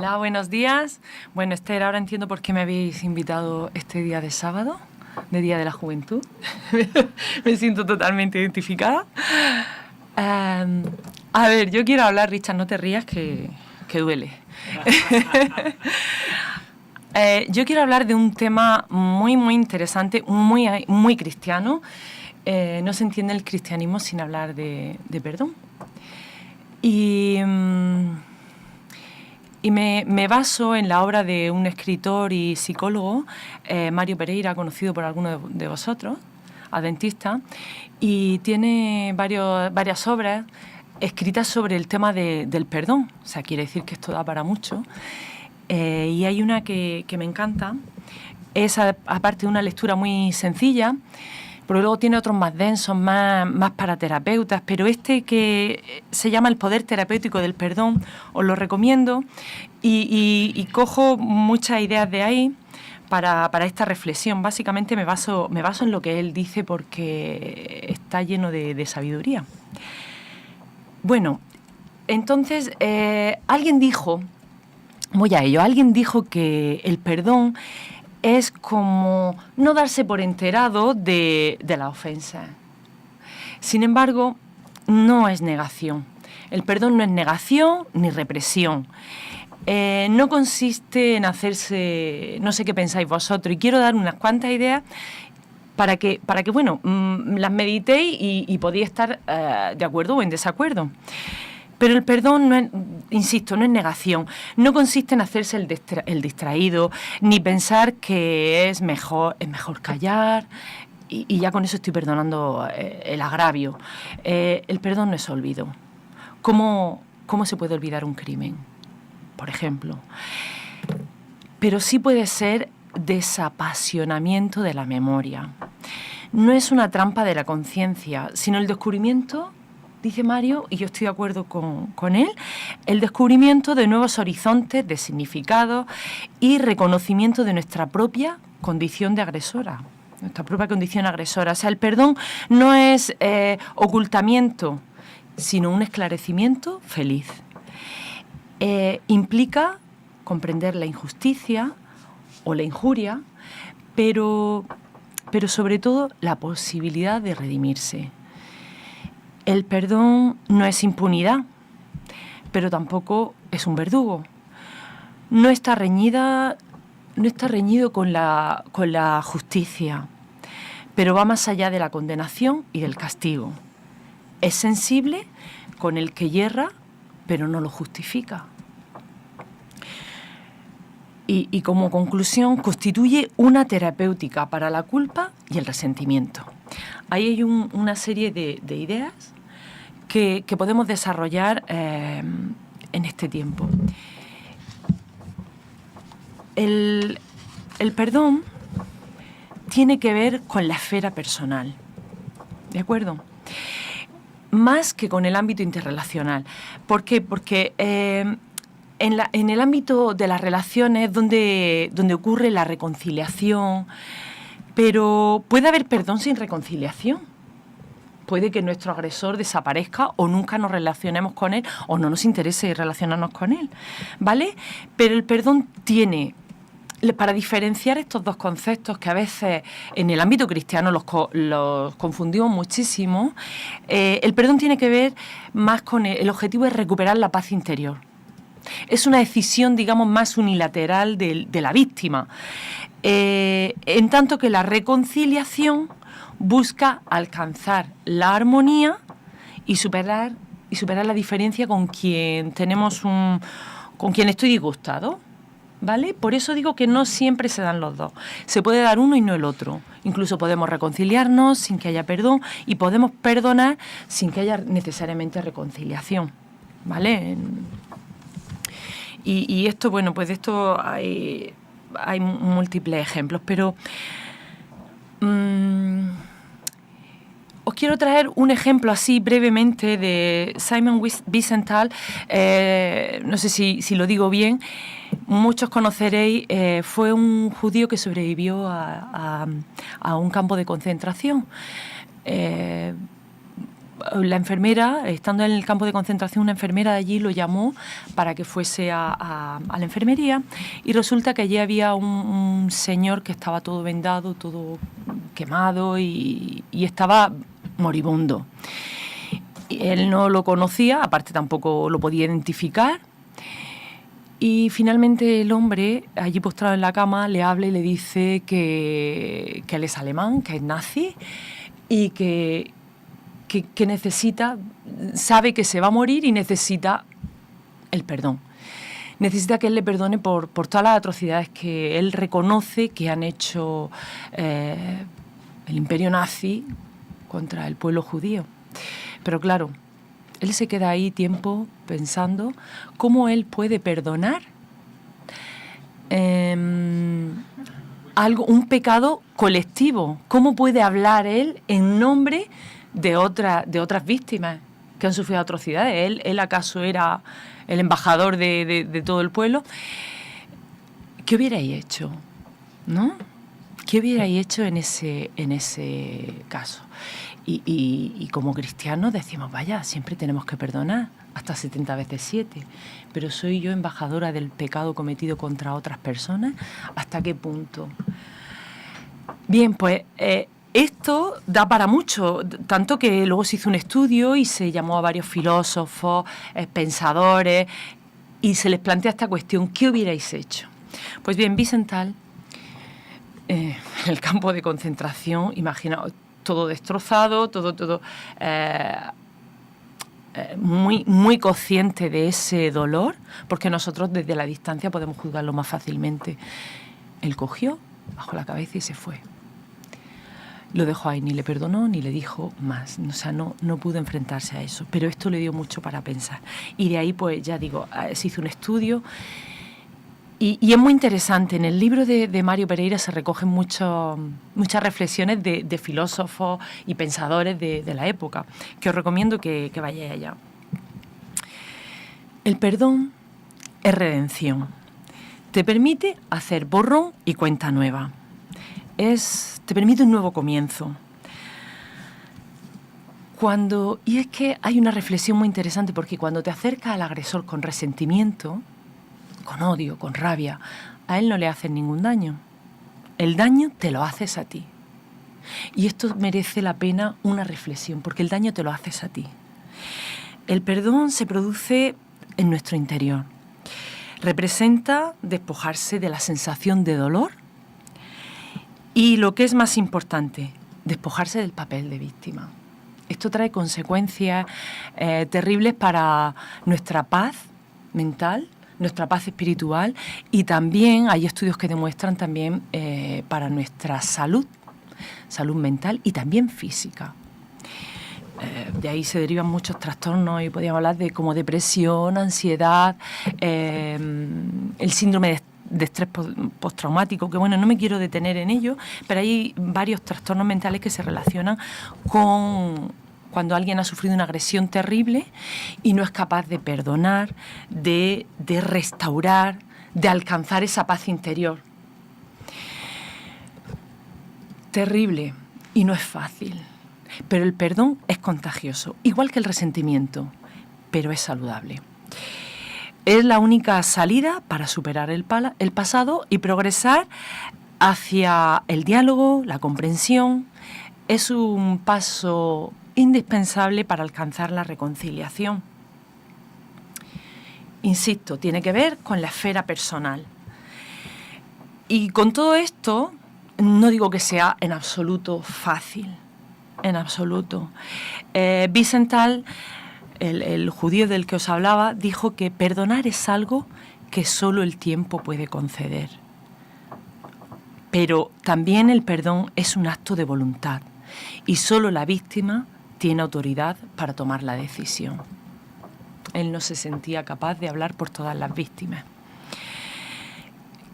Hola, buenos días. Bueno, Esther, ahora entiendo por qué me habéis invitado este día de sábado, de Día de la Juventud. Me siento totalmente identificada. A ver, yo quiero hablar, Richard, no te rías que duele. Yo quiero hablar de un tema muy, muy interesante, muy cristiano. No se entiende el cristianismo sin hablar de perdón. Y me baso en la obra de un escritor y psicólogo, Mario Pereira, conocido por algunos de vosotros, adventista, y tiene varias obras escritas sobre el tema del perdón. O sea, quiere decir que esto da para mucho. Y hay una que me encanta. Es, aparte de una lectura muy sencilla, pero luego tiene otros más densos, más para terapeutas, pero este que se llama El poder terapéutico del perdón, os lo recomiendo y cojo muchas ideas de ahí para esta reflexión. Básicamente me baso en lo que él dice porque está lleno de sabiduría. Bueno, entonces alguien dijo, voy a ello, alguien dijo que el perdón es como no darse por enterado de la ofensa. Sin embargo, no es negación. El perdón no es negación ni represión. No consiste en hacerse... No sé qué pensáis vosotros, y quiero dar unas cuantas ideas para que bueno, las meditéis y podéis estar de acuerdo o en desacuerdo. Pero el perdón, no es, insisto, no es negación. No consiste en hacerse el distraído, ni pensar que es mejor callar y ya con eso estoy perdonando el agravio. El perdón no es olvido. ¿Cómo se puede olvidar un crimen, por ejemplo? Pero sí puede ser desapasionamiento de la memoria. No es una trampa de la conciencia, sino el descubrimiento, dice Mario, y yo estoy de acuerdo con él, el descubrimiento de nuevos horizontes de significado y reconocimiento de nuestra propia condición de agresora, nuestra propia condición agresora. O sea, el perdón no es ocultamiento, sino un esclarecimiento feliz. Implica comprender la injusticia o la injuria, pero sobre todo la posibilidad de redimirse. El perdón no es impunidad, pero tampoco es un verdugo. No está reñido con la justicia, pero va más allá de la condenación y del castigo. Es sensible con el que yerra, pero no lo justifica. Y como conclusión, constituye una terapéutica para la culpa y el resentimiento. Ahí hay una serie de ideas que podemos desarrollar en este tiempo. El perdón tiene que ver con la esfera personal, ¿de acuerdo? Más que con el ámbito interrelacional. ¿Por qué? Porque en el ámbito de las relaciones donde ocurre la reconciliación, pero puede haber perdón sin reconciliación. Puede que nuestro agresor desaparezca o nunca nos relacionemos con él o no nos interese relacionarnos con él, ¿vale? Pero el perdón tiene, para diferenciar estos dos conceptos que a veces en el ámbito cristiano los confundimos muchísimo, el perdón tiene que ver más con el objetivo de recuperar la paz interior. Es una decisión, digamos, más unilateral de la víctima, en tanto que la reconciliación busca alcanzar la armonía y superar la diferencia con quien con quien estoy disgustado, ¿vale? Por eso digo que no siempre se dan los dos. Se puede dar uno y no el otro. Incluso podemos reconciliarnos sin que haya perdón y podemos perdonar sin que haya necesariamente reconciliación, ¿vale? Y esto, bueno, pues de esto hay múltiples ejemplos, pero os quiero traer un ejemplo así brevemente de Simon Wiesenthal. No sé si lo digo bien, muchos conoceréis, fue un judío que sobrevivió a un campo de concentración. la enfermera, estando en el campo de concentración, una enfermera de allí lo llamó para que fuese a la enfermería, y resulta que allí había un señor que estaba todo vendado, todo quemado y estaba moribundo. Y él no lo conocía, aparte tampoco lo podía identificar. Y finalmente el hombre, allí postrado en la cama, le habla y le dice que él es alemán, que es nazi y que necesita, sabe que se va a morir y necesita el perdón. Necesita que él le perdone por todas las atrocidades que él reconoce que han hecho el imperio nazi contra el pueblo judío. Pero claro, él se queda ahí tiempo pensando cómo él puede perdonar un pecado colectivo. ¿Cómo puede hablar él en nombre de otras víctimas que han sufrido atrocidades? ¿Él acaso era el embajador de todo el pueblo? ¿Qué hubierais hecho? ¿No? ¿Qué hubierais hecho en ese caso? Y como cristianos decimos, vaya, siempre tenemos que perdonar, hasta 70 veces 7. Pero ¿soy yo embajadora del pecado cometido contra otras personas? ¿Hasta qué punto? Bien, pues esto da para mucho, tanto que luego se hizo un estudio y se llamó a varios filósofos, pensadores, y se les plantea esta cuestión: ¿qué hubierais hecho? Pues bien, Wiesenthal, en el campo de concentración, imaginaos, todo destrozado, todo muy consciente de ese dolor, porque nosotros desde la distancia podemos juzgarlo más fácilmente. Él cogió, bajó la cabeza y se fue. Lo dejó ahí, ni le perdonó ni le dijo más. O sea, no pudo enfrentarse a eso. Pero esto le dio mucho para pensar. Y de ahí, pues ya digo, se hizo un estudio. Y es muy interesante. En el libro de Mario Pereira se recogen muchas reflexiones de filósofos y pensadores de la época, que os recomiendo que vayáis allá. El perdón es redención. Te permite hacer borrón y cuenta nueva. Te permite un nuevo comienzo. Y es que hay una reflexión muy interesante, porque cuando te acercas al agresor con resentimiento, con odio, con rabia, a él no le haces ningún daño. El daño te lo haces a ti. Y esto merece la pena una reflexión, porque el daño te lo haces a ti. El perdón se produce en nuestro interior. Representa despojarse de la sensación de dolor y, lo que es más importante, despojarse del papel de víctima. Esto trae consecuencias terribles para nuestra paz mental, nuestra paz espiritual, y también hay estudios que demuestran también para nuestra salud mental y también física. De ahí se derivan muchos trastornos y podríamos hablar de como depresión, ansiedad, el síndrome de estrés postraumático, que bueno, no me quiero detener en ello, pero hay varios trastornos mentales que se relacionan con cuando alguien ha sufrido una agresión terrible y no es capaz de perdonar, de restaurar, de alcanzar esa paz interior. Terrible, y no es fácil. Pero el perdón es contagioso, igual que el resentimiento, pero es saludable. Es la única salida para superar el pasado y progresar hacia el diálogo, la comprensión. Es un paso indispensable para alcanzar la reconciliación. Insisto, tiene que ver con la esfera personal. Y con todo esto, no digo que sea en absoluto fácil, en absoluto. Wiesenthal, el judío del que os hablaba, dijo que perdonar es algo que solo el tiempo puede conceder. Pero también el perdón es un acto de voluntad y solo la víctima tiene autoridad para tomar la decisión. Él no se sentía capaz de hablar por todas las víctimas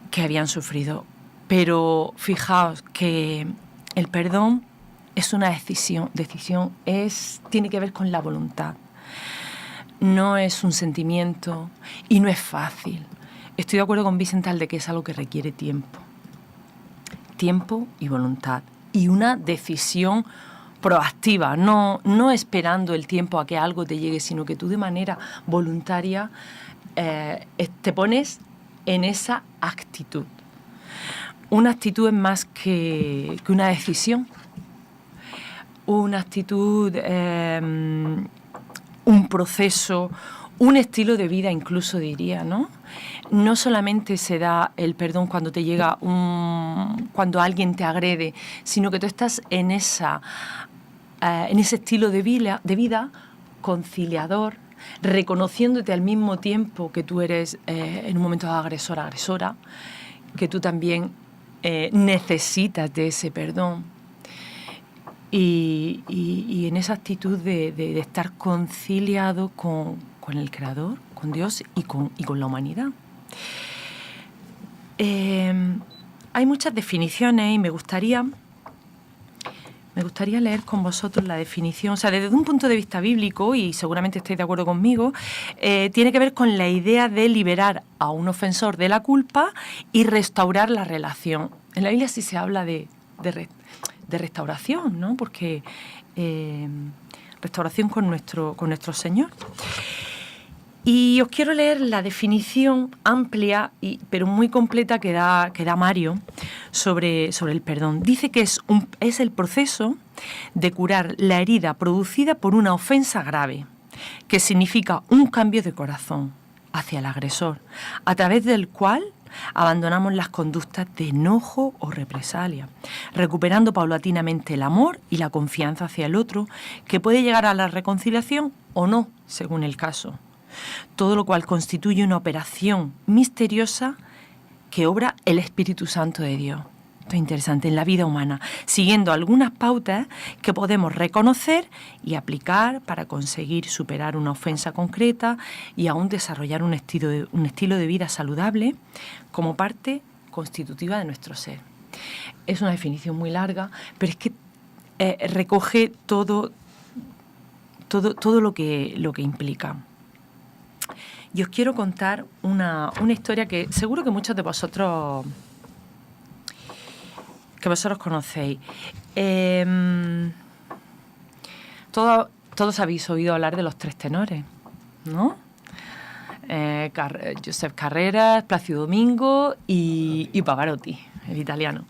que habían sufrido. Pero fijaos que el perdón es una decisión, tiene que ver con la voluntad. No es un sentimiento y no es fácil. Estoy de acuerdo con Wiesenthal de que es algo que requiere tiempo y voluntad y una decisión proactiva, no esperando el tiempo a que algo te llegue, sino que tú de manera voluntaria te pones en esa actitud. Una actitud es más que una decisión, una actitud, un proceso, un estilo de vida incluso diría, ¿no? No solamente se da el perdón cuando te llega cuando alguien te agrede, sino que tú estás en ese estilo de vida conciliador, reconociéndote al mismo tiempo que tú eres en un momento agresora, que tú también necesitas de ese perdón. Y en esa actitud de estar conciliado con el Creador, con Dios y con la humanidad. Hay muchas definiciones y me gustaría leer con vosotros la definición. O sea, desde un punto de vista bíblico, y seguramente estáis de acuerdo conmigo, tiene que ver con la idea de liberar a un ofensor de la culpa y restaurar la relación. En la Biblia sí se habla de restauración, ¿no? Porque restauración con nuestro Señor. Y os quiero leer la definición amplia pero muy completa que da Mario sobre el perdón. Dice que es el proceso de curar la herida producida por una ofensa grave, que significa un cambio de corazón hacia el agresor, a través del cual abandonamos las conductas de enojo o represalia, recuperando paulatinamente el amor y la confianza hacia el otro, que puede llegar a la reconciliación o no, según el caso. Todo lo cual constituye una operación misteriosa que obra el Espíritu Santo de Dios. Esto es interesante, en la vida humana, siguiendo algunas pautas que podemos reconocer y aplicar para conseguir superar una ofensa concreta y aún desarrollar un estilo de vida saludable como parte constitutiva de nuestro ser. Es una definición muy larga, pero es que recoge todo lo que implica. Y os quiero contar una historia que seguro que muchos de vosotros conocéis. Todos habéis oído hablar de los tres tenores, ¿no? Josep Carreras, Plácido Domingo y Pavarotti, el italiano,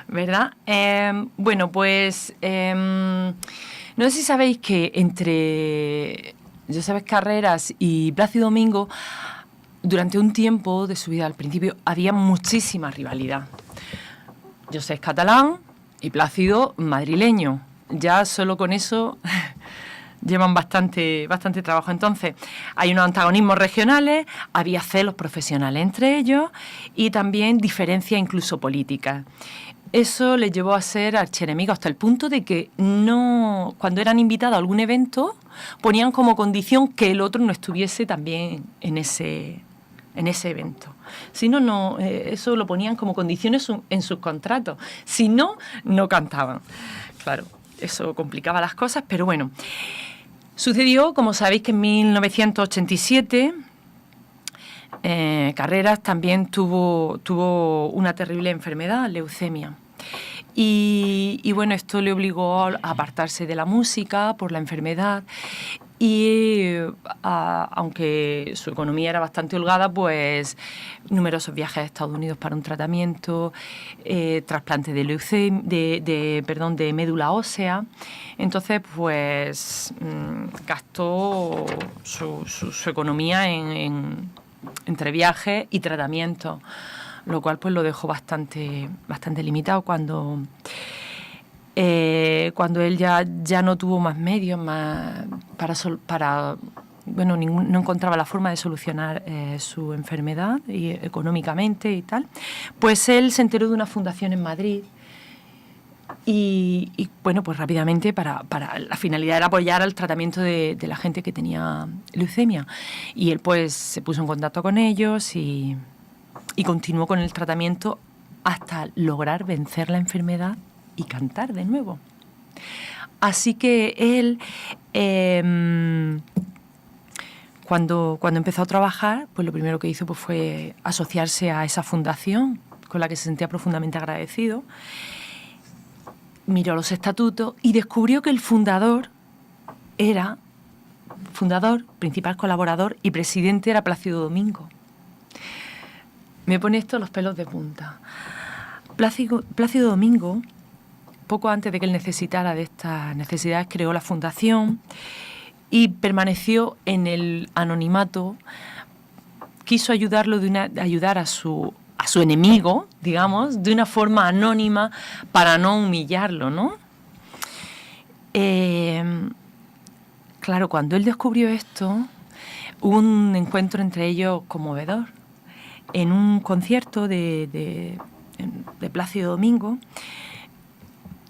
¿verdad? Bueno, pues no sé si sabéis que entre Josep Carreras y Plácido Domingo, durante un tiempo de su vida, al principio, había muchísima rivalidad. Josep catalán y Plácido madrileño. Ya solo con eso llevan bastante trabajo. Entonces, hay unos antagonismos regionales, había celos profesionales entre ellos y también diferencias incluso políticas. Eso les llevó a ser archienemigos hasta el punto de que cuando eran invitados a algún evento, ponían como condición que el otro no estuviese también en ese evento. Si no, eso lo ponían como condiciones en sus contratos. Si no, no cantaban. Claro, eso complicaba las cosas, pero bueno. Sucedió, como sabéis, que en 1987... Carreras también tuvo una terrible enfermedad, leucemia. Y bueno, esto le obligó a apartarse de la música por la enfermedad y aunque su economía era bastante holgada, pues numerosos viajes a Estados Unidos para un tratamiento, trasplante de médula ósea. Entonces, pues gastó su economía entre viajes y tratamientos, lo cual pues lo dejó bastante limitado cuando él ya no tuvo más medios no encontraba la forma de solucionar su enfermedad y económicamente y tal, pues él se enteró de una fundación en Madrid y bueno, pues rápidamente para la finalidad era apoyar al tratamiento de la gente que tenía leucemia, y él pues se puso en contacto con ellos y continuó con el tratamiento hasta lograr vencer la enfermedad y cantar de nuevo. Así que él, cuando empezó a trabajar, pues lo primero que hizo pues fue asociarse a esa fundación con la que se sentía profundamente agradecido. miró los estatutos y descubrió que el fundador, principal colaborador y presidente era Plácido Domingo. Me pone esto los pelos de punta. Plácido Domingo, poco antes de que él necesitara de estas necesidades, creó la fundación y permaneció en el anonimato. Quiso ayudar a su enemigo, digamos, de una forma anónima para no humillarlo, ¿no? Claro, cuando él descubrió esto, hubo un encuentro entre ellos conmovedor. En un concierto de Plácido Domingo,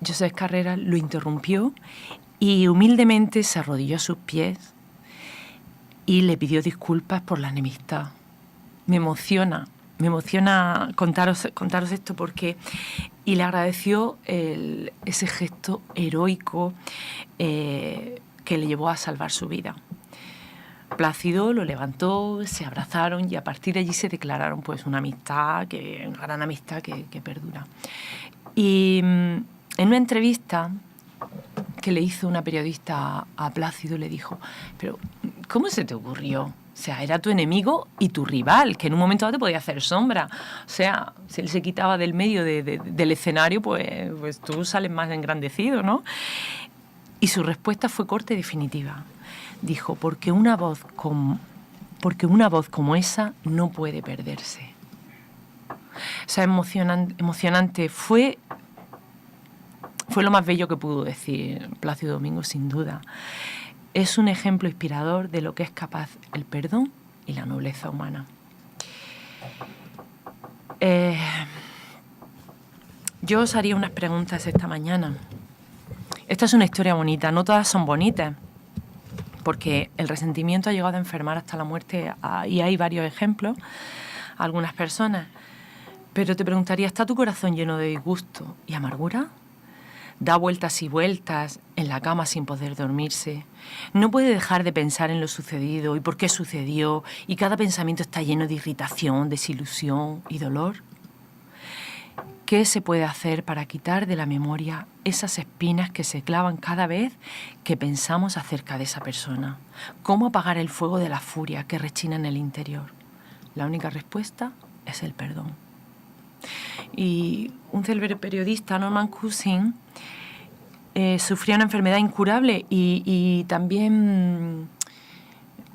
Josep Carreras lo interrumpió y humildemente se arrodilló a sus pies y le pidió disculpas por la enemistad. Me emociona contaros esto y le agradeció ese gesto heroico que le llevó a salvar su vida. Plácido lo levantó, se abrazaron y a partir de allí se declararon pues una gran amistad que perdura. Y en una entrevista que le hizo una periodista a Plácido le dijo: pero ¿cómo se te ocurrió? O sea, era tu enemigo y tu rival, que en un momento dado te podía hacer sombra. O sea, si él se quitaba del medio del escenario, pues tú sales más engrandecido, ¿no? Y su respuesta fue corta y definitiva. Dijo: porque una voz como esa no puede perderse. O sea, emocionante. Fue lo más bello que pudo decir Plácido Domingo, sin duda. Es un ejemplo inspirador de lo que es capaz el perdón y la nobleza humana. Yo os haría unas preguntas esta mañana. Esta es una historia bonita, no todas son bonitas, porque el resentimiento ha llegado a enfermar hasta la muerte, y hay varios ejemplos, a algunas personas. Pero te preguntaría, ¿está tu corazón lleno de disgusto y amargura? Da vueltas y vueltas en la cama sin poder dormirse. No puede dejar de pensar en lo sucedido y por qué sucedió, y cada pensamiento está lleno de irritación, desilusión y dolor. ¿Qué se puede hacer para quitar de la memoria esas espinas que se clavan cada vez que pensamos acerca de esa persona? ¿Cómo apagar el fuego de la furia que rechina en el interior? La única respuesta es el perdón. Y un célebre periodista, Norman Cushing, sufría una enfermedad incurable y también,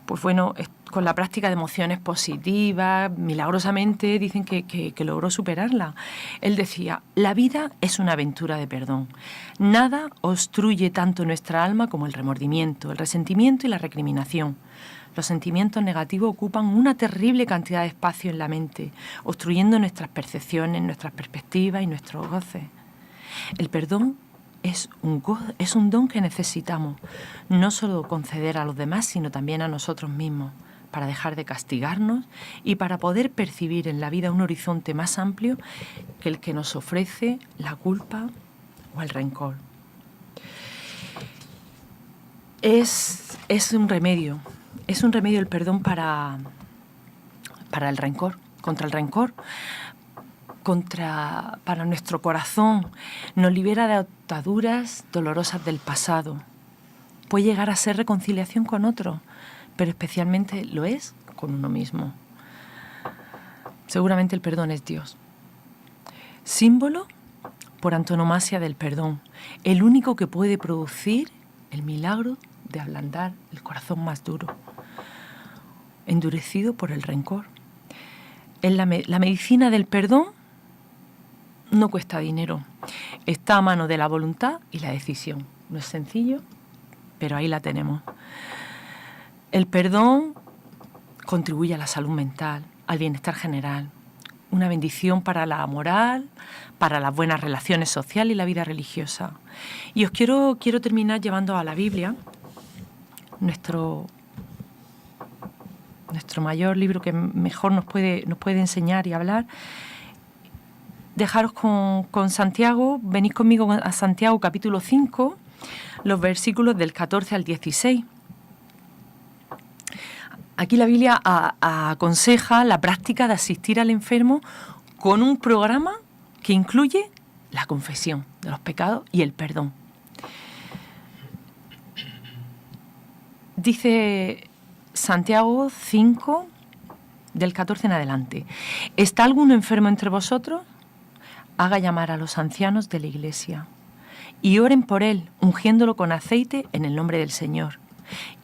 pues bueno, con la práctica de emociones positivas, milagrosamente dicen que logró superarla. Él decía: la vida es una aventura de perdón. Nada obstruye tanto nuestra alma como el remordimiento, el resentimiento y la recriminación. Los sentimientos negativos ocupan una terrible cantidad de espacio en la mente, obstruyendo nuestras percepciones, nuestras perspectivas y nuestros goces. El perdón es un don que necesitamos, no solo conceder a los demás, sino también a nosotros mismos, para dejar de castigarnos y para poder percibir en la vida un horizonte más amplio que el que nos ofrece la culpa o el rencor. Es un remedio el perdón para el rencor, contra el rencor, para nuestro corazón. Nos libera de ataduras dolorosas del pasado. Puede llegar a ser reconciliación con otro, pero especialmente lo es con uno mismo. Seguramente el perdón es Dios. Símbolo por antonomasia del perdón, el único que puede producir el milagro de ablandar el corazón más duro, endurecido por el rencor. La medicina del perdón no cuesta dinero, está a mano de la voluntad y la decisión. No es sencillo, pero ahí la tenemos. El perdón contribuye a la salud mental, al bienestar general, una bendición para la moral, para las buenas relaciones sociales y la vida religiosa. Y os quiero terminar llevando a la Biblia, nuestro mayor libro que mejor nos puede enseñar y hablar. Dejaros con Santiago, venid conmigo a Santiago capítulo 5, los versículos del 14 al 16. Aquí la Biblia aconseja la práctica de asistir al enfermo con un programa que incluye la confesión de los pecados y el perdón. Dice Santiago 5, del 14 en adelante: ¿está algún enfermo entre vosotros? Haga llamar a los ancianos de la iglesia y oren por él, ungiéndolo con aceite en el nombre del Señor.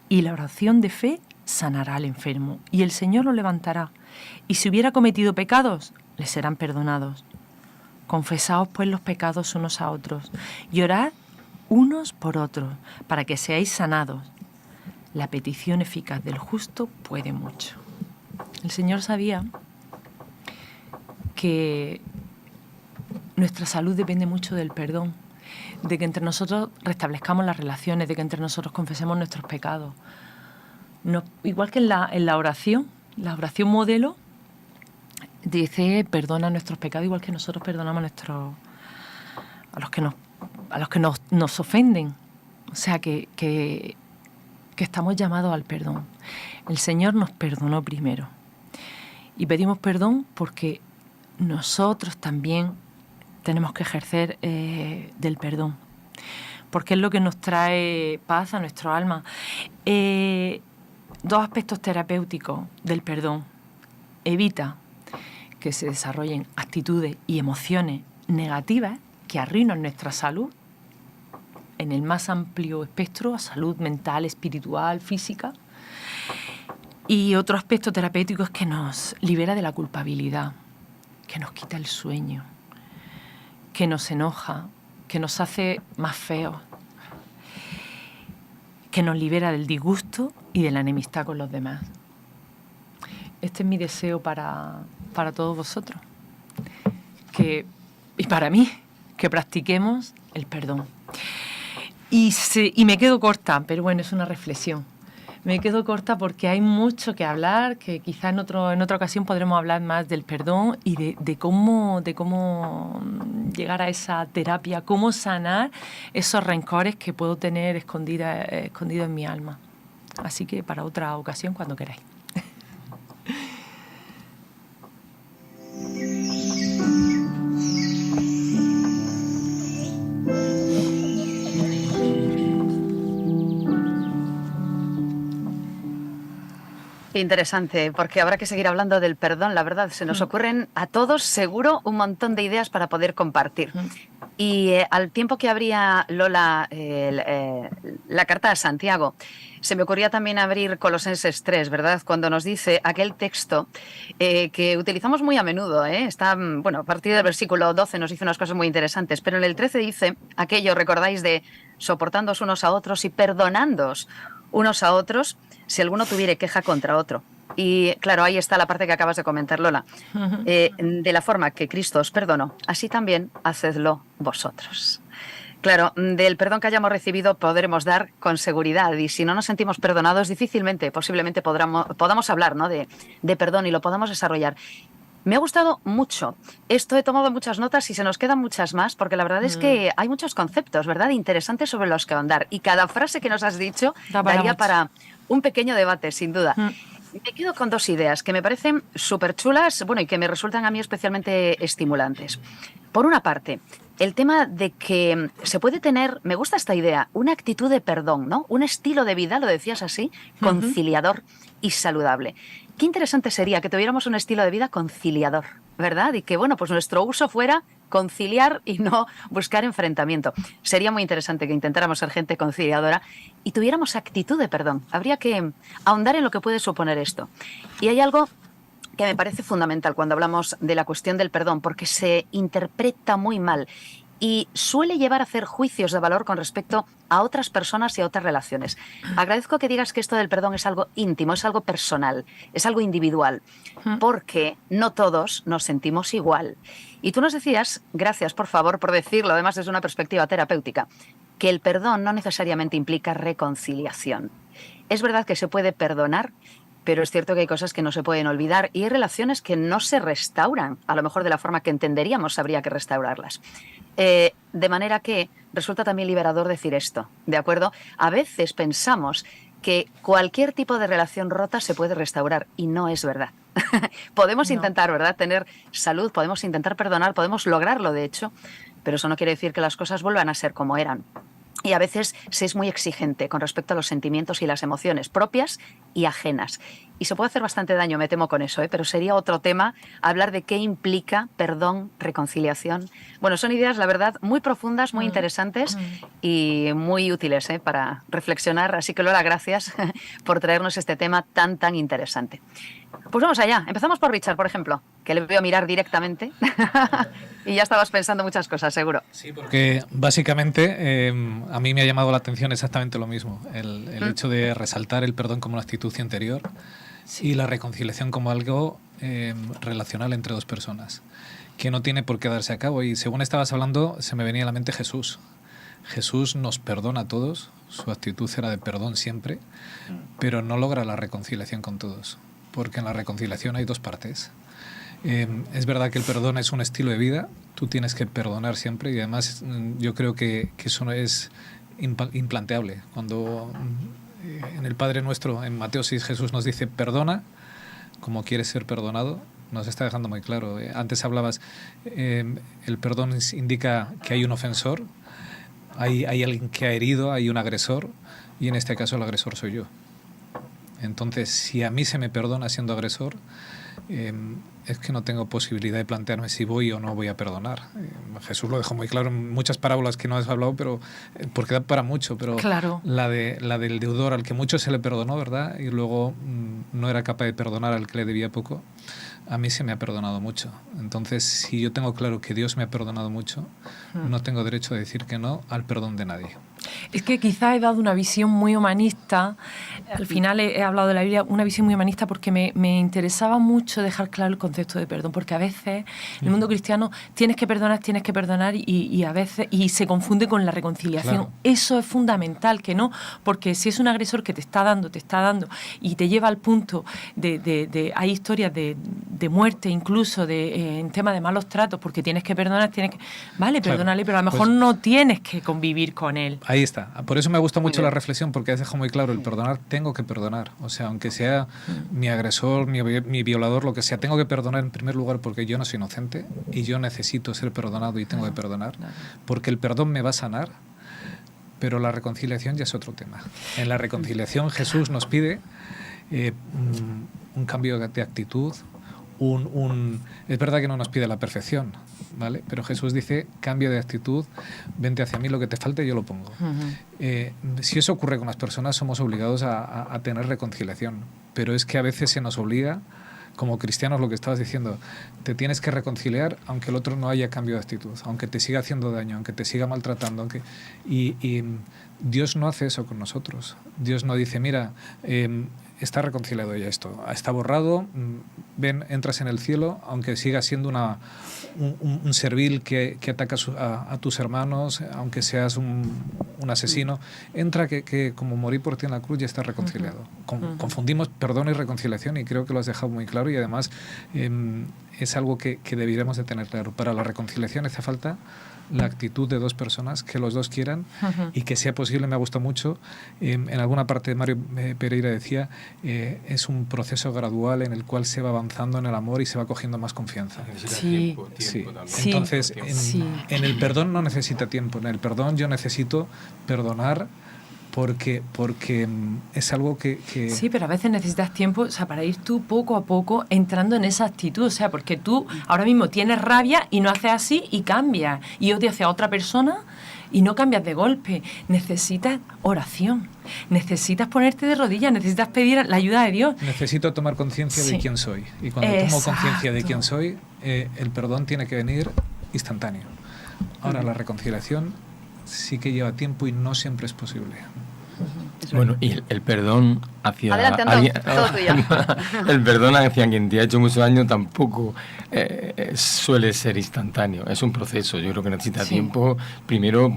Y la oración de fe sanará al enfermo, y el Señor lo levantará. Y si hubiera cometido pecados, le serán perdonados. Confesaos pues los pecados unos a otros, y orad unos por otros, para que seáis sanados. La petición eficaz del justo puede mucho. El Señor sabía que nuestra salud depende mucho del perdón, de que entre nosotros restablezcamos las relaciones, de que entre nosotros confesemos nuestros pecados. Igual que en la oración modelo dice: perdona nuestros pecados igual que nosotros perdonamos a los que nos ofenden. O sea que estamos llamados al perdón. El Señor nos perdonó primero. Y pedimos perdón porque nosotros también tenemos que ejercer del perdón. Porque es lo que nos trae paz a nuestro alma. Dos aspectos terapéuticos del perdón. Evita que se desarrollen actitudes y emociones negativas que arruinan nuestra salud en el más amplio espectro, a salud mental, espiritual, física. Y otro aspecto terapéutico es que nos libera de la culpabilidad, que nos quita el sueño, que nos enoja, que nos hace más feos, que nos libera del disgusto y de la enemistad con los demás. Este es mi deseo para todos vosotros, y para mí, que practiquemos el perdón. Y me quedo corta, pero bueno, es una reflexión. Me quedo corta porque hay mucho que hablar, que quizá en otra ocasión podremos hablar más del perdón y de cómo llegar a esa terapia, cómo sanar esos rencores que puedo tener escondidos en mi alma. Así que para otra ocasión, cuando queráis. Interesante, porque habrá que seguir hablando del perdón, la verdad. Se nos ocurren a todos, seguro, un montón de ideas para poder compartir. Y al tiempo que abría Lola la carta a Santiago, se me ocurría también abrir Colosenses 3, ¿verdad? Cuando nos dice aquel texto que utilizamos muy a menudo, está, bueno, a partir del versículo 12 nos dice unas cosas muy interesantes, pero en el 13 dice aquello, recordáis, de soportándoos unos a otros y perdonándoos unos a otros si alguno tuviere queja contra otro. Y claro, ahí está la parte que acabas de comentar, Lola. De la forma que Cristo os perdonó, así también hacedlo vosotros. Claro, del perdón que hayamos recibido podremos dar con seguridad, y si no nos sentimos perdonados, difícilmente, posiblemente podamos hablar, ¿no?, de perdón y lo podamos desarrollar. Me ha gustado mucho. Esto he tomado muchas notas y se nos quedan muchas más, porque la verdad es que hay muchos conceptos, ¿verdad?, interesantes sobre los que ahondar. Y cada frase que nos has dicho daría para un pequeño debate, sin duda. Me quedo con dos ideas que me parecen súper chulas, bueno, y que me resultan a mí especialmente estimulantes. Por una parte, el tema de que se puede tener, me gusta esta idea, una actitud de perdón, ¿no? Un estilo de vida, lo decías así, conciliador y saludable. Qué interesante sería que tuviéramos un estilo de vida conciliador, ¿verdad? Y que, bueno, pues nuestro uso fuera conciliar y no buscar enfrentamiento. Sería muy interesante que intentáramos ser gente conciliadora y tuviéramos actitud de perdón. Habría que ahondar en lo que puede suponer esto. Y hay algo que me parece fundamental cuando hablamos de la cuestión del perdón, porque se interpreta muy mal y suele llevar a hacer juicios de valor con respecto a otras personas y a otras relaciones. Agradezco que digas que esto del perdón es algo íntimo, es algo personal, es algo individual, porque no todos nos sentimos igual. Y tú nos decías, gracias por favor por decirlo, además desde una perspectiva terapéutica, que el perdón no necesariamente implica reconciliación. Es verdad que se puede perdonar, pero es cierto que hay cosas que no se pueden olvidar y hay relaciones que no se restauran, a lo mejor de la forma que entenderíamos habría que restaurarlas. De manera que resulta también liberador decir esto, ¿de acuerdo? A veces pensamos que cualquier tipo de relación rota se puede restaurar y no es verdad. Podemos intentar, ¿verdad?, tener salud, podemos intentar perdonar, podemos lograrlo, de hecho, pero eso no quiere decir que las cosas vuelvan a ser como eran. Y a veces se es muy exigente con respecto a los sentimientos y las emociones propias y ajenas. Y se puede hacer bastante daño, me temo con eso, pero sería otro tema hablar de qué implica perdón, reconciliación. Bueno, son ideas, la verdad, muy profundas, muy interesantes y muy útiles para reflexionar. Así que, Lola, gracias por traernos este tema tan, tan interesante. Pues vamos allá. Empezamos por Richard, por ejemplo, que le veo mirar directamente. Y ya estabas pensando muchas cosas, seguro. Sí, porque básicamente a mí me ha llamado la atención exactamente lo mismo. El hecho de resaltar el perdón como una actitud interior y la reconciliación como algo relacional entre dos personas, que no tiene por qué darse a cabo. Y según estabas hablando, se me venía a la mente Jesús. Jesús nos perdona a todos, su actitud era de perdón siempre, pero no logra la reconciliación con todos, porque en la reconciliación hay dos partes. Es verdad que el perdón es un estilo de vida, tú tienes que perdonar siempre y además yo creo que eso es implanteable. Cuando en el Padre Nuestro, en Mateo 6, Jesús nos dice perdona como quieres ser perdonado, nos está dejando muy claro. Antes hablabas, el perdón indica que hay un ofensor, hay alguien que ha herido, hay un agresor y en este caso el agresor soy yo. Entonces, si a mí se me perdona siendo agresor, es que no tengo posibilidad de plantearme si voy o no voy a perdonar. Jesús lo dejó muy claro en muchas parábolas que no has hablado, pero porque da para mucho. Pero claro. la del deudor al que mucho se le perdonó, ¿verdad? Y luego no era capaz de perdonar al que le debía poco. A mí se me ha perdonado mucho. Entonces, si yo tengo claro que Dios me ha perdonado mucho, no tengo derecho a decir que no al perdón de nadie. Es que quizás he dado una visión muy humanista, al final he hablado de la Biblia, una visión muy humanista porque me interesaba mucho dejar claro el concepto de perdón, porque a veces en el mundo cristiano tienes que perdonar y a veces se confunde con la reconciliación. Claro. Eso es fundamental, que no, porque si es un agresor que te está dando y te lleva al punto hay historias de muerte incluso en tema de malos tratos, porque tienes que perdonar, vale, perdónale, pero a lo mejor no tienes que convivir con él. Ahí está. Por eso me gusta mucho la reflexión, porque has dejado muy claro, el perdonar, tengo que perdonar. O sea, aunque sea mi agresor, mi violador, lo que sea, tengo que perdonar en primer lugar porque yo no soy inocente y yo necesito ser perdonado y tengo que perdonar, porque el perdón me va a sanar, pero la reconciliación ya es otro tema. En la reconciliación Jesús nos pide un cambio de actitud, es verdad que no nos pide la perfección, ¿vale? Pero Jesús dice, cambio de actitud, vente hacia mí, lo que te falte yo lo pongo. Si eso ocurre con las personas, somos obligados a tener reconciliación, pero es que a veces se nos obliga, como cristianos, lo que estabas diciendo, te tienes que reconciliar aunque el otro no haya cambio de actitud, aunque te siga haciendo daño, aunque te siga maltratando, y Dios no hace eso con nosotros. Dios no dice, mira, está reconciliado ya esto, está borrado, ven, entras en el cielo, aunque sigas siendo un servil que ataca a tus hermanos, aunque seas un asesino, entra que como morí por ti en la cruz ya está reconciliado. Confundimos perdón y reconciliación y creo que lo has dejado muy claro y además es algo que deberíamos de tener claro. Para la reconciliación hace falta la actitud de dos personas, que los dos quieran y que sea posible. Me ha gustado mucho, en alguna parte de Mario Pereira decía, es un proceso gradual en el cual se va avanzando en el amor y se va cogiendo más confianza. Sí. Entonces, en el perdón no necesita tiempo, en el perdón yo necesito perdonar porque es algo que... Sí, pero a veces necesitas tiempo, o sea, para ir tú poco a poco entrando en esa actitud, o sea, porque tú ahora mismo tienes rabia y no haces así y cambias, y odias hacia otra persona y no cambias de golpe. Necesitas oración, necesitas ponerte de rodillas, necesitas pedir la ayuda de Dios. Necesito tomar conciencia de quién soy, y cuando tomo conciencia de quién soy, el perdón tiene que venir instantáneo. Ahora, la reconciliación sí que lleva tiempo y no siempre es posible. Bueno, y el perdón hacia alguien, el perdón hacia quien te ha hecho mucho daño tampoco suele ser instantáneo, es un proceso. Yo creo que necesita tiempo, primero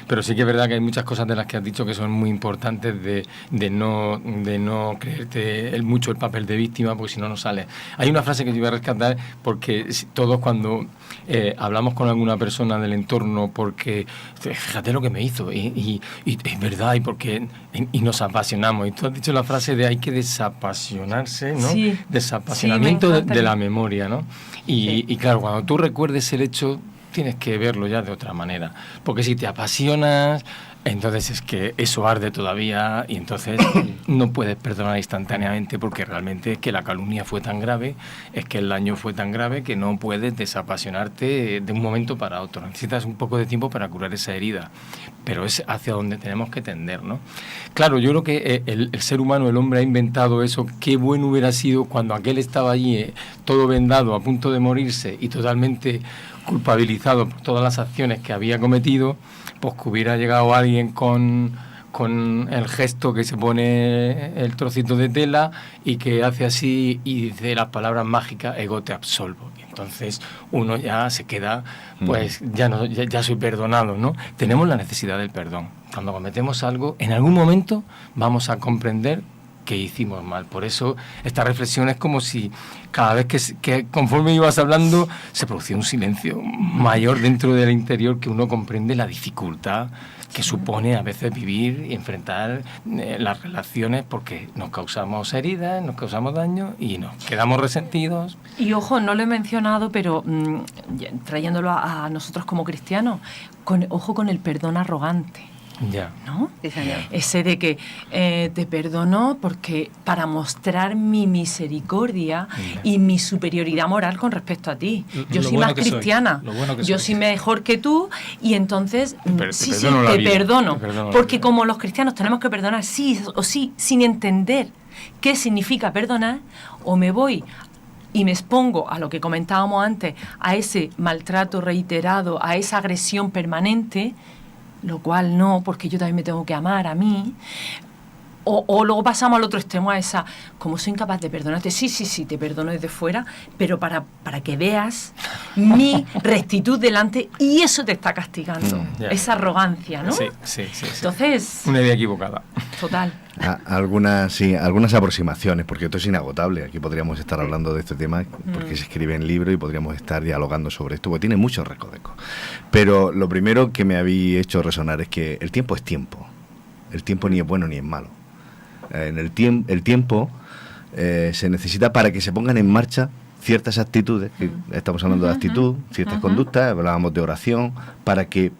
pero sí que es verdad que hay muchas cosas de las que has dicho que son muy importantes de no creerte mucho el papel de víctima, porque si no sale. Hay una frase que yo voy a rescatar, porque todos cuando hablamos con alguna persona del entorno, porque fíjate lo que me hizo y es verdad, y nos apasionamos, y tú has dicho la frase de hay que desapasionarse, ¿no? Desapasionamiento de la memoria, ¿no? Y claro, cuando tú recuerdes el hecho, tienes que verlo ya de otra manera. Porque si te apasionas, entonces es que eso arde todavía y entonces no puedes perdonar instantáneamente, porque realmente es que la calumnia fue tan grave, es que el daño fue tan grave que no puedes desapasionarte de un momento para otro. Necesitas un poco de tiempo para curar esa herida, pero es hacia donde tenemos que tender, ¿no? Claro, yo creo que el ser humano, el hombre, ha inventado eso. Qué bueno hubiera sido cuando aquel estaba allí, todo vendado, a punto de morirse y totalmente culpabilizado por todas las acciones que había cometido, pues que hubiera llegado alguien con el gesto que se pone el trocito de tela y que hace así y dice las palabras mágicas, ego te absolvo. Y entonces uno ya se queda, pues ya soy perdonado, ¿no? Tenemos la necesidad del perdón. Cuando cometemos algo, en algún momento vamos a comprender que hicimos mal. Por eso esta reflexión es como si cada vez que conforme ibas hablando se producía un silencio mayor dentro del interior, que uno comprende la dificultad que supone a veces vivir y enfrentar las relaciones, porque nos causamos heridas, nos causamos daño y nos quedamos resentidos. Y ojo, no lo he mencionado, pero trayéndolo a nosotros como cristianos, ojo con el perdón arrogante. Ya. ¿No? Sí, señor. Ese de que te perdono porque para mostrar mi misericordia y mi superioridad moral con respecto a ti. Yo soy más cristiana, yo soy mejor que tú, y entonces te perdono. Porque como los cristianos tenemos que perdonar sí o sí, sin entender qué significa perdonar, o me voy y me expongo a lo que comentábamos antes, a ese maltrato reiterado, a esa agresión permanente, lo cual no, porque yo también me tengo que amar a mí. O luego pasamos al otro extremo, a esa, como soy incapaz de perdonarte, sí, te perdono desde fuera, pero para que veas mi rectitud delante, y eso te está castigando, esa arrogancia, ¿no? Sí. Entonces... Una idea equivocada. Total. Algunas aproximaciones, porque esto es inagotable. Aquí podríamos estar hablando de este tema, porque se escribe en libro y podríamos estar dialogando sobre esto, porque tiene muchos recovecos. Pero lo primero que me había hecho resonar es que el tiempo es tiempo. El tiempo ni es bueno ni es malo. El tiempo se necesita para que se pongan en marcha ciertas actitudes, que estamos hablando de actitud, ciertas conductas, hablábamos de oración, para que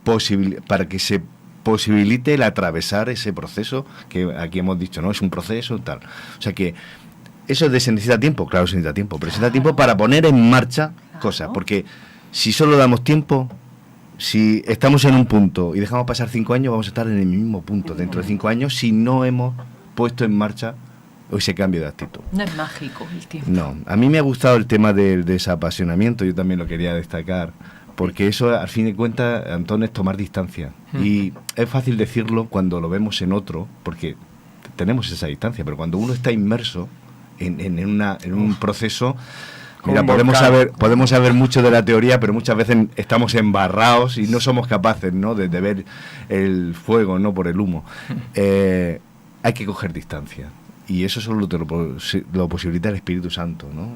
se posibilite el atravesar ese proceso que aquí hemos dicho, ¿no? Es un proceso, tal. O sea que eso se necesita tiempo, claro, se necesita tiempo, pero se necesita tiempo para poner en marcha cosas, porque si solo damos tiempo, si estamos en un punto y dejamos pasar 5 años, vamos a estar en el mismo punto dentro de 5 años si no hemos puesto en marcha ese cambio de actitud. No es mágico el tiempo. No, a mí me ha gustado el tema del desapasionamiento, yo también lo quería destacar, porque eso, al fin de cuentas, Antón, es tomar distancia. Y es fácil decirlo cuando lo vemos en otro, porque tenemos esa distancia, pero cuando uno está inmerso en un proceso... Mira, podemos saber mucho de la teoría, pero muchas veces estamos embarrados y no somos capaces, ¿no?, de ver el fuego, no por el humo. Hay que coger distancia. Y eso solo lo posibilita el Espíritu Santo, ¿no?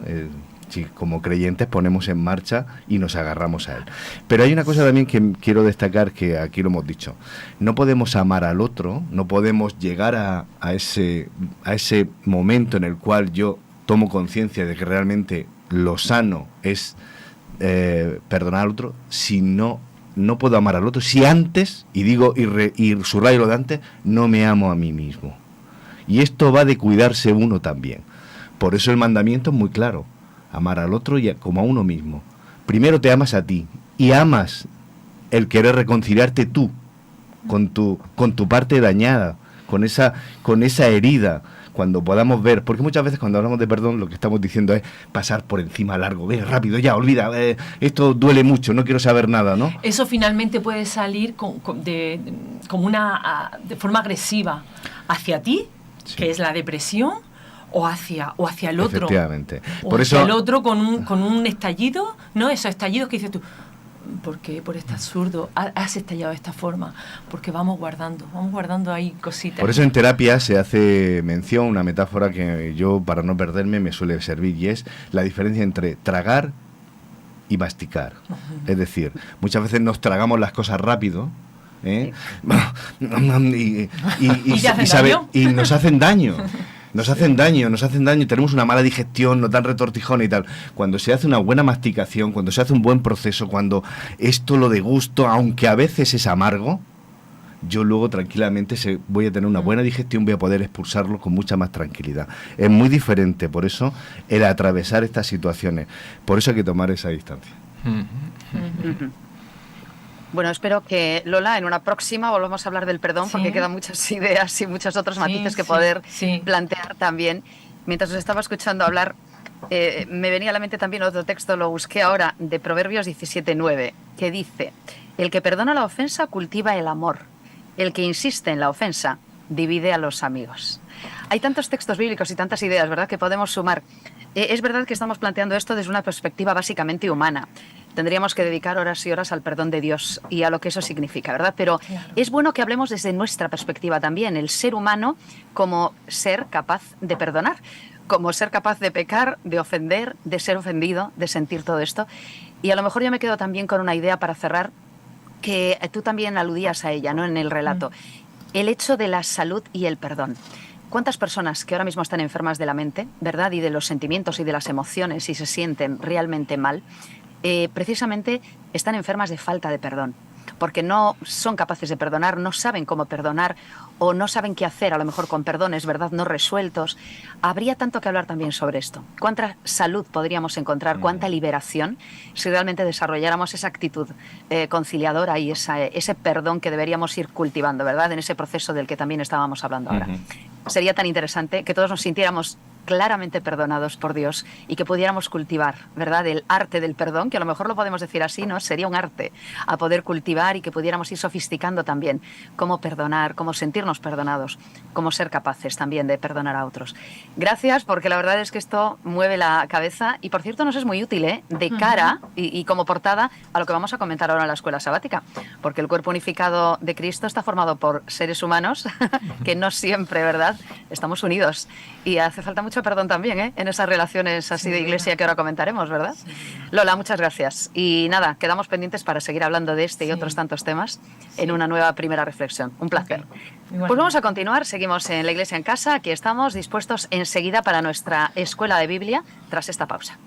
Si como creyentes ponemos en marcha y nos agarramos a él. Pero hay una cosa también que quiero destacar, que aquí lo hemos dicho. No podemos amar al otro, no podemos llegar a ese momento en el cual yo tomo conciencia de que realmente lo sano es perdonar al otro, si no puedo amar al otro, si antes, y subrayo lo de antes, no me amo a mí mismo. Y esto va de cuidarse uno también. Por eso el mandamiento es muy claro: amar al otro como a uno mismo. Primero te amas a ti y amas el querer reconciliarte tú con tu parte dañada, con esa herida. Cuando podamos ver, porque muchas veces cuando hablamos de perdón lo que estamos diciendo es pasar por encima largo, ve rápido, ya, olvida, esto duele mucho, no quiero saber nada, ¿no? Eso finalmente puede salir de forma agresiva hacia ti, que es la depresión, o hacia el otro. Efectivamente. Por eso, el otro con un estallido, ¿no? Esos estallidos que dices tú, ¿por qué por este absurdo has estallado de esta forma? Porque vamos guardando ahí cositas. Por eso en terapia se hace mención, una metáfora que yo, para no perderme, me suele servir, y es la diferencia entre tragar y masticar. Es decir, muchas veces nos tragamos las cosas rápido, y nos hacen daño. Nos hacen daño, tenemos una mala digestión, nos dan retortijones y tal. Cuando se hace una buena masticación, cuando se hace un buen proceso, cuando esto lo degusto, aunque a veces es amargo, yo luego tranquilamente voy a tener una buena digestión, voy a poder expulsarlo con mucha más tranquilidad. Es muy diferente, por eso, el atravesar estas situaciones. Por eso hay que tomar esa distancia. Bueno, espero que, Lola, en una próxima volvamos a hablar del perdón, porque quedan muchas ideas y muchos otros matices que poder plantear también. Mientras os estaba escuchando hablar, me venía a la mente también otro texto, lo busqué ahora, de Proverbios 17:9, que dice: el que perdona la ofensa cultiva el amor, el que insiste en la ofensa divide a los amigos. Hay tantos textos bíblicos y tantas ideas, ¿verdad?, que podemos sumar. Es verdad que estamos planteando esto desde una perspectiva básicamente humana. Tendríamos que dedicar horas y horas al perdón de Dios y a lo que eso significa, ¿verdad? Pero es bueno que hablemos desde nuestra perspectiva también, el ser humano como ser capaz de perdonar, como ser capaz de pecar, de ofender, de ser ofendido, de sentir todo esto. Y a lo mejor yo me quedo también con una idea para cerrar, que tú también aludías a ella, ¿no?, en el relato. El hecho de la salud y el perdón. ¿Cuántas personas que ahora mismo están enfermas de la mente, ¿verdad?, y de los sentimientos y de las emociones, y se sienten realmente mal, precisamente están enfermas de falta de perdón? Porque no son capaces de perdonar, no saben cómo perdonar o no saben qué hacer a lo mejor con perdones, ¿verdad?, no resueltos. Habría tanto que hablar también sobre esto. ¿Cuánta salud podríamos encontrar, cuánta liberación si realmente desarrolláramos esa actitud conciliadora y ese perdón que deberíamos ir cultivando, ¿verdad?, en ese proceso del que también estábamos hablando ahora? Sería tan interesante que todos nos sintiéramos claramente perdonados por Dios y que pudiéramos cultivar, ¿verdad?, el arte del perdón, que a lo mejor lo podemos decir así, ¿no? Sería un arte a poder cultivar, y que pudiéramos ir sofisticando también cómo perdonar, cómo sentirnos perdonados, cómo ser capaces también de perdonar a otros. Gracias, porque la verdad es que esto mueve la cabeza y, por cierto, nos es muy útil, de cara y como portada a lo que vamos a comentar ahora en la escuela sabática, porque el cuerpo unificado de Cristo está formado por seres humanos que no siempre, ¿verdad?, estamos unidos, y hace falta mucho perdón también, en esas relaciones así de iglesia que ahora comentaremos, ¿verdad? Lola, muchas gracias. Y nada, quedamos pendientes para seguir hablando de este y otros tantos temas en una nueva primera reflexión. Un placer. Pues vamos a continuar, seguimos en La Iglesia en Casa, aquí estamos dispuestos enseguida para nuestra escuela de Biblia tras esta pausa.